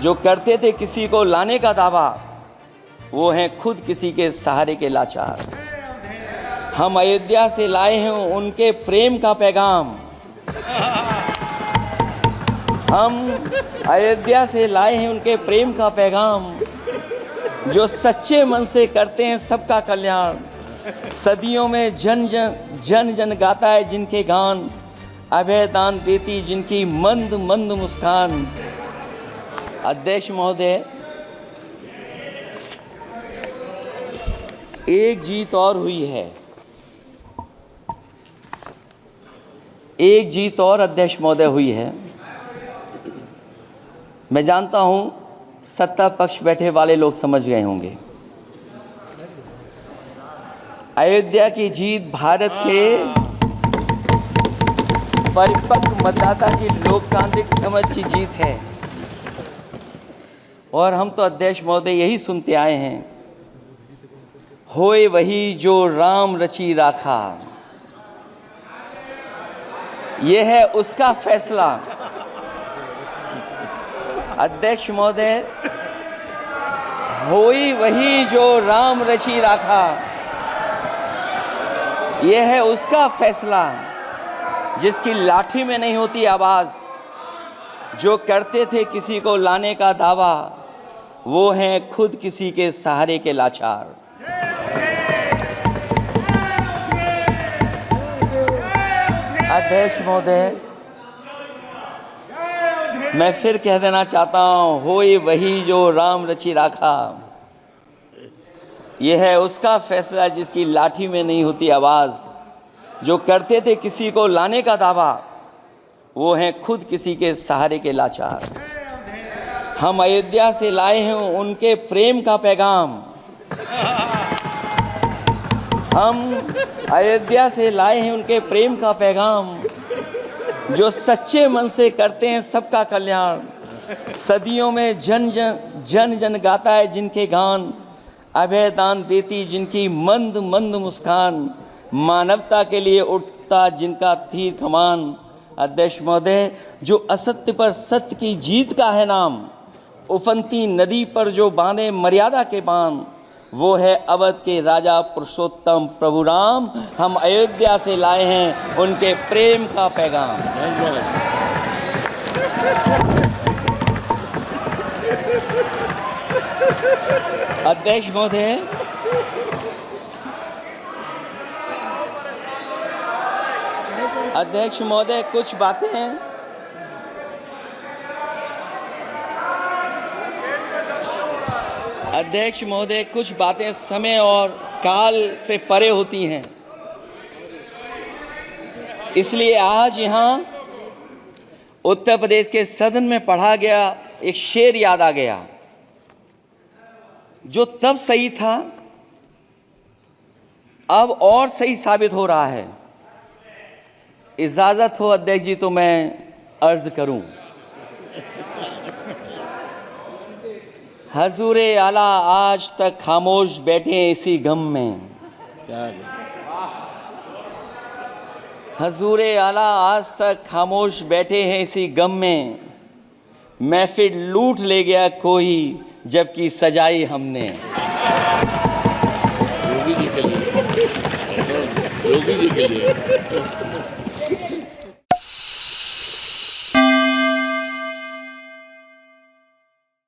जो करते थे किसी को लाने का दावा, वो हैं खुद किसी के सहारे के लाचार। हम अयोध्या से लाए हैं उनके प्रेम का पैगाम, हम अयोध्या से लाए हैं उनके प्रेम का पैगाम, जो सच्चे मन से करते हैं सबका कल्याण। सदियों में जन जन गाता है जिनके गान, अभय दान देती जिनकी मंद मंद मुस्कान। अध्यक्ष महोदय, एक जीत और हुई है, एक जीत और अध्यक्ष महोदय हुई है। मैं जानता हूं सत्ता पक्ष बैठे वाले लोग समझ गए होंगे। अयोध्या की जीत भारत के परिपक्व मतदाता की लोकतांत्रिक समझ की जीत है। और हम तो अध्यक्ष महोदय यही सुनते आए हैं, होए वही जो राम रची राखा, यह है उसका फैसला। अध्यक्ष महोदय, होई वही जो राम रची राखा, यह है उसका फैसला, जिसकी लाठी में नहीं होती आवाज। जो करते थे किसी को लाने का दावा, वो हैं खुद किसी के सहारे के लाचार। अध्यक्ष महोदय, मैं फिर कह देना चाहता हूं, होए वही जो राम रची राखा, यह है उसका फैसला, जिसकी लाठी में नहीं होती आवाज। जो करते थे किसी को लाने का दावा, वो हैं खुद किसी के सहारे के लाचार। हम अयोध्या से लाए हैं उनके प्रेम का पैगाम, हम अयोध्या से लाए हैं उनके प्रेम का पैगाम, जो सच्चे मन से करते हैं सबका कल्याण। सदियों में जन जन गाता है जिनके गान, अभय दान देती जिनकी मंद मंद मुस्कान। मानवता के लिए उठता जिनका तीर कमान। अध्यक्ष महोदय, जो असत्य पर सत्य की जीत का है नाम, उफनती नदी पर जो बांधे मर्यादा के बांध, वो है अवध के राजा पुरुषोत्तम प्रभु राम। हम अयोध्या से लाए हैं उनके प्रेम का पैगाम। अध्यक्ष महोदय, अध्यक्ष महोदय, कुछ बातें अध्यक्ष महोदय, कुछ बातें समय और काल से परे होती हैं। इसलिए आज यहाँ उत्तर प्रदेश के सदन में पढ़ा गया एक शेर याद आ गया, जो तब सही था, अब और सही साबित हो रहा है। इजाजत हो अध्यक्ष जी तो मैं अर्ज करूं। हजूरे आला आज तक खामोश बैठे इसी गम में, हजूरे आला आज तक खामोश बैठे हैं इसी गम में। महफिल लूट ले गया कोई जबकि सजाई हमने। योगी जी के लिए, योगी जी के लिए।